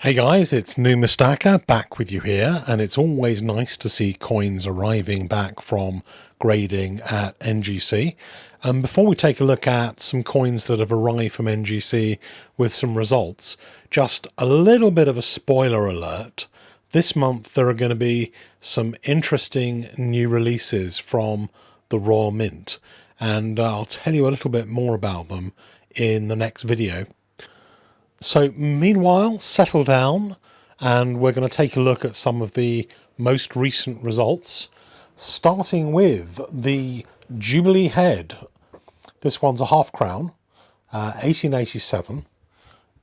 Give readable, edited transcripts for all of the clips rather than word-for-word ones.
Hey guys, it's New Mustaka back with you here, and it's always nice to see coins arriving back from grading at NGC. Before we take a look at some coins that have arrived from NGC with some results, just a little bit of a spoiler alert. This month there are going to be some interesting new releases from the Royal Mint, and I'll tell you a little bit more about them in the next video. So meanwhile, settle down and we're going to take a look at some of the most recent results, starting with the Jubilee Head. This one's a half crown, 1887.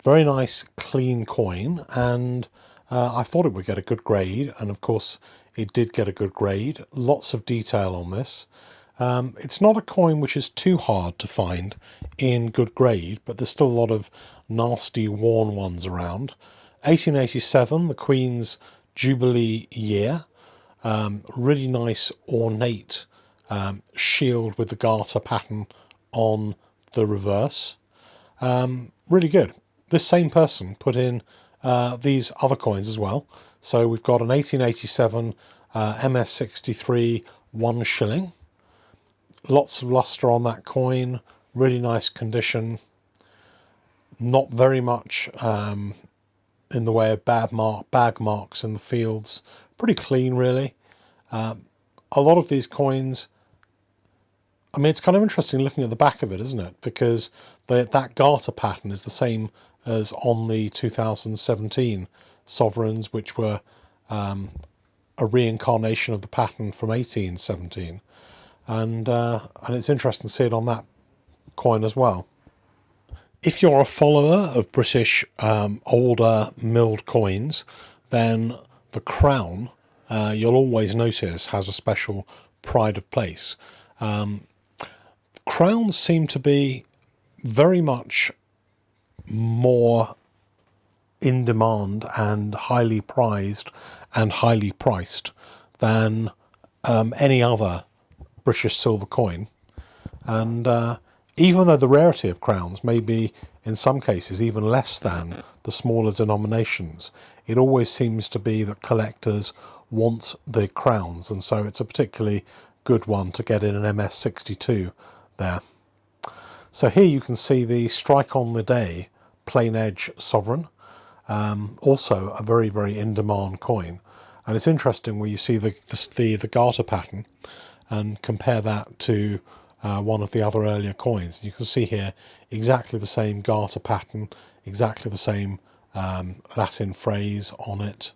Very nice, clean coin, and I thought it would get a good grade, and of course it did get a good grade. Lots of detail on this. It's not a coin which is too hard to find in good grade, but there's still a lot of nasty worn ones around. 1887, the Queen's Jubilee year. Really nice ornate shield with the garter pattern on the reverse. Really good. This same person put in these other coins as well. So we've got an 1887 MS63 1 shilling. Lots of luster on that coin, really nice condition, not very much in the way of bag marks in the fields, pretty clean really. A lot of these coins, I mean, it's kind of interesting looking at the back of it, isn't it? Because that garter pattern is the same as on the 2017 sovereigns, which were a reincarnation of the pattern from 1817. And it's interesting to see it on that coin as well. If you're a follower of British older milled coins, then the crown, you'll always notice, has a special pride of place. Crowns seem to be very much more in demand and highly prized and highly priced than any other British silver coin. And even though the rarity of crowns may be in some cases even less than the smaller denominations, it always seems to be that collectors want the crowns, and so it's a particularly good one to get in an MS62 there. So here you can see the strike on the day plain edge sovereign, also a very, very in demand coin. And it's interesting where you see the garter pattern and compare that to one of the other earlier coins. You can see here exactly the same garter pattern, exactly the same Latin phrase on it.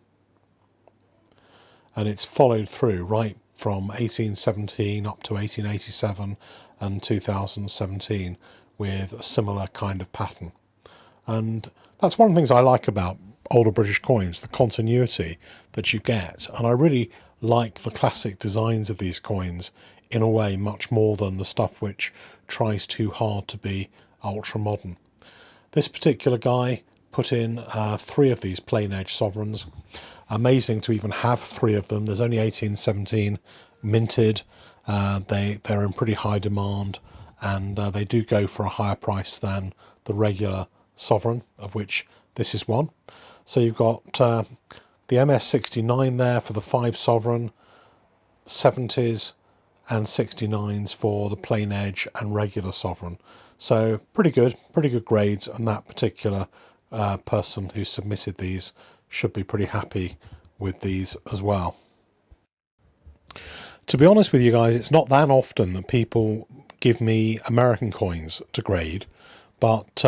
And it's followed through right from 1817 up to 1887 and 2017 with a similar kind of pattern. And that's one of the things I like about older British coins, the continuity that you get. And I really like the classic designs of these coins in a way much more than the stuff which tries too hard to be ultra modern. This particular guy put in 3 of these plain edge sovereigns. Amazing to even have 3 of them. There's only 1817 minted. They're in pretty high demand, and they do go for a higher price than the regular sovereign, of which this is one. So you've got the MS69 there for the 5 sovereign, 70s and 69s for the plain edge and regular sovereign. So pretty good grades, and that particular person who submitted these should be pretty happy with these as well. To be honest with you guys, it's not that often that people give me American coins to grade, but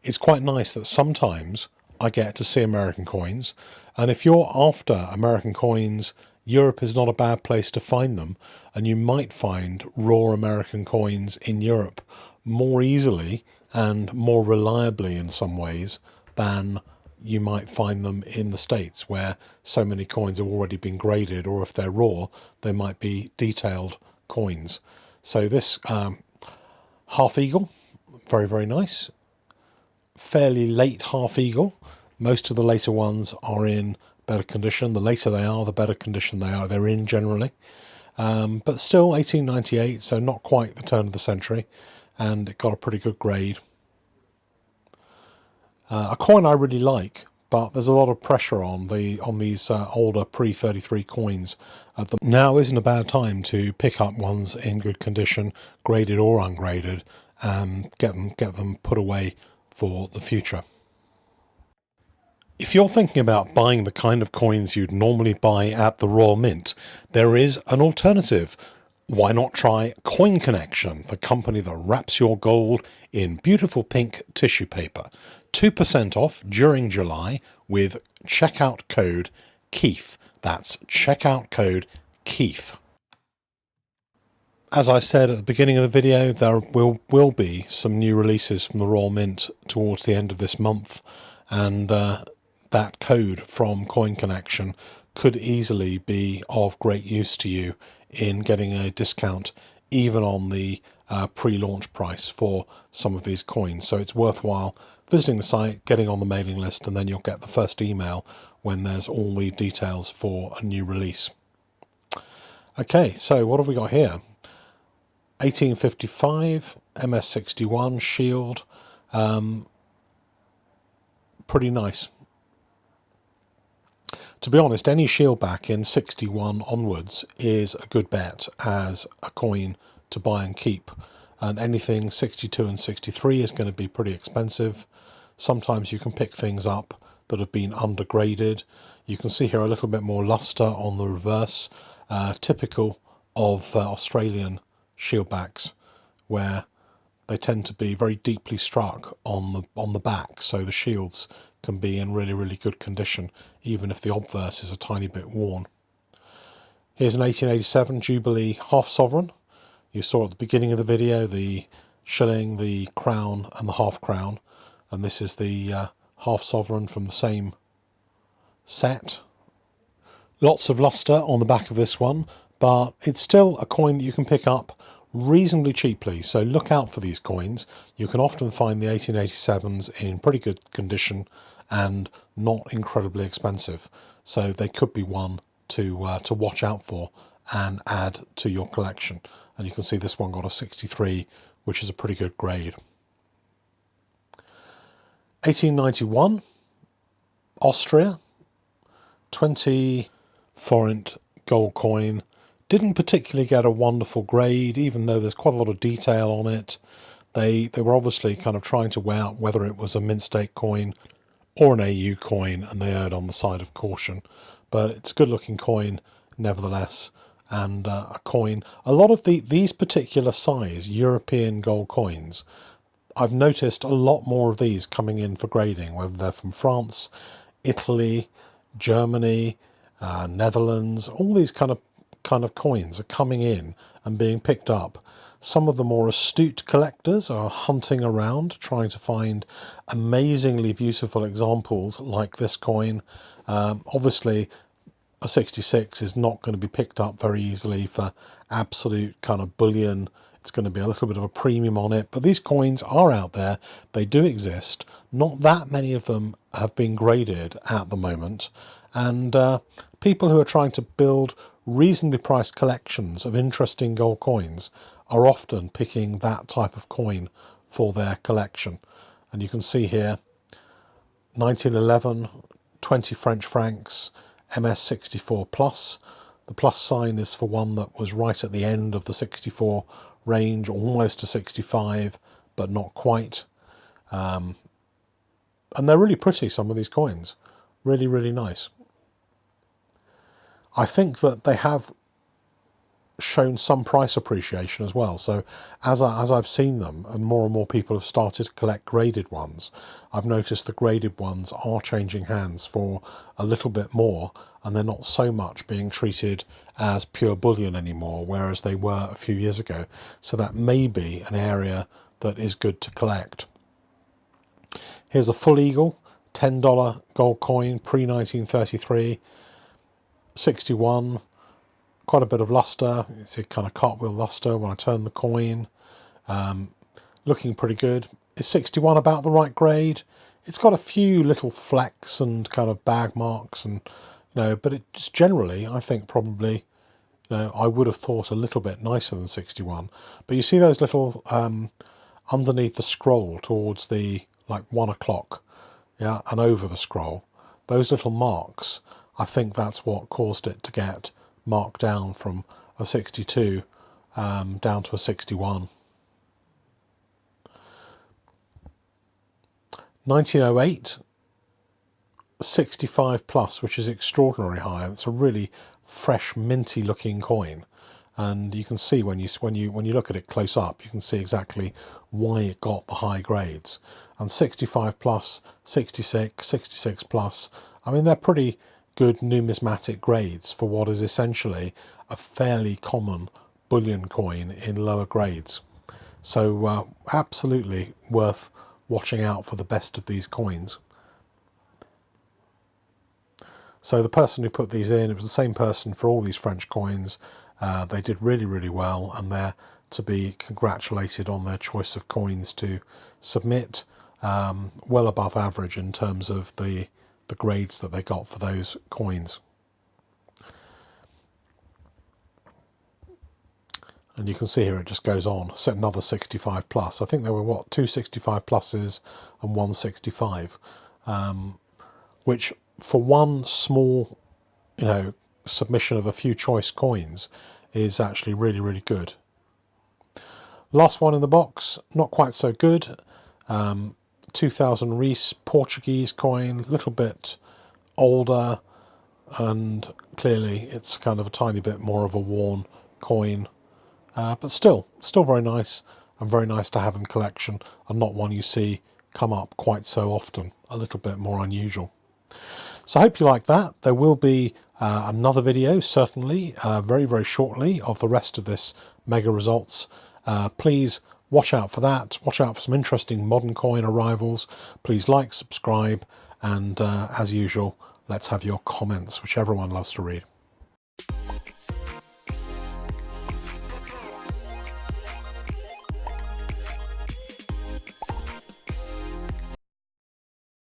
it's quite nice that sometimes I get to see American coins. And if you're after American coins, Europe is not a bad place to find them, and you might find raw American coins in Europe more easily and more reliably in some ways than you might find them in the States, where so many coins have already been graded, or if they're raw, they might be detailed coins. So this half eagle, very, very nice. Fairly late half eagle. Most of the later ones are in better condition. The later they are, the better condition they're in generally. But still 1898, so not quite the turn of the century, and it got a pretty good grade. A coin I really like, but there's a lot of pressure on these older pre-33 coins. Now isn't a bad time to pick up ones in good condition, graded or ungraded, and get them put away for the future. If you're thinking about buying the kind of coins you'd normally buy at the Royal Mint, there is an alternative. Why not try Coin Connection, the company that wraps your gold in beautiful pink tissue paper? 2% off during July with checkout code Keith. That's checkout code Keith. As I said at the beginning of the video, there will be some new releases from the Royal Mint towards the end of this month, and that code from Coin Connection could easily be of great use to you in getting a discount even on the pre-launch price for some of these coins. So it's worthwhile visiting the site, getting on the mailing list, and then you'll get the first email when there's all the details for a new release. Okay, so what have we got here? 1855 MS61 shield, pretty nice. To be honest, any shield back in 61 onwards is a good bet as a coin to buy and keep. And anything 62 and 63 is going to be pretty expensive. Sometimes you can pick things up that have been undergraded. You can see here a little bit more luster on the reverse, typical of Australian shieldbacks, where they tend to be very deeply struck on the back, so the shields can be in really, really good condition, even if the obverse is a tiny bit worn. Here's an 1887 Jubilee half sovereign. You saw at the beginning of the video the shilling, the crown and the half crown, and this is the half sovereign from the same set. Lots of luster on the back of this one, but it's still a coin that you can pick up reasonably cheaply, so look out for these coins. You can often find the 1887s in pretty good condition and not incredibly expensive, so they could be one to watch out for and add to your collection. And you can see this one got a 63, which is a pretty good grade. 1891 Austria 20 forint gold coin. Didn't particularly get a wonderful grade, even though there's quite a lot of detail on it. They were obviously kind of trying to weigh out whether it was a mint state coin or an AU coin, and they erred on the side of caution. But it's a good looking coin nevertheless, and a coin. A lot of these particular size European gold coins, I've noticed a lot more of these coming in for grading, whether they're from France, Italy, Germany, Netherlands. All these kind of coins are coming in and being picked up. Some of the more astute collectors are hunting around trying to find amazingly beautiful examples like this coin. Obviously a 66 is not going to be picked up very easily for absolute kind of bullion. It's going to be a little bit of a premium on it, but these coins are out there. They do exist. Not that many of them have been graded at the moment, and people who are trying to build reasonably priced collections of interesting gold coins are often picking that type of coin for their collection. And you can see here 1911 20 French francs MS64 plus. The plus sign is for one that was right at the end of the 64 range, almost to 65 but not quite. And they're really pretty, some of these coins, really, really nice. I think that they have shown some price appreciation as well. So as I've seen them and more people have started to collect graded ones, I've noticed the graded ones are changing hands for a little bit more, and they're not so much being treated as pure bullion anymore, whereas they were a few years ago. So that may be an area that is good to collect. Here's a full eagle, $10 gold coin, pre-1933, 61, quite a bit of luster. You see kind of cartwheel luster when I turn the coin. Looking pretty good. Is 61 about the right grade? It's got a few little flecks and kind of bag marks, and but it's generally, I think, probably, I would have thought a little bit nicer than 61. But you see those little underneath the scroll towards the like 1 o'clock, yeah, and over the scroll. those little marks, I think that's what caused it to get marked down from a 62 down to a 61. 1908, 65 plus, which is extraordinarily high. It's a really fresh, minty looking coin, and you can see when you look at it close up, you can see exactly why it got the high grades. And 65 plus, 66, 66 plus, I mean, they're pretty good numismatic grades for what is essentially a fairly common bullion coin in lower grades. So absolutely worth watching out for the best of these coins. So the person who put these in, it was the same person for all these French coins. They did really, really well, and they're to be congratulated on their choice of coins to submit, well above average in terms of the grades that they got for those coins. And you can see here it just goes on. So another 65 plus. I think there were, what, 2 65 pluses and 1 65, which for one small, submission of a few choice coins is actually really, really good. Last one in the box, not quite so good. 2000 Reis Portuguese coin, a little bit older, and clearly it's kind of a tiny bit more of a worn coin. But still very nice, and very nice to have in collection, and not one you see come up quite so often, a little bit more unusual. So I hope you like that. There will be another video, certainly, very, very shortly, of the rest of this mega results. Please watch out for that. Watch out for some interesting modern coin arrivals. Please like, subscribe, and as usual, let's have your comments, which everyone loves to read.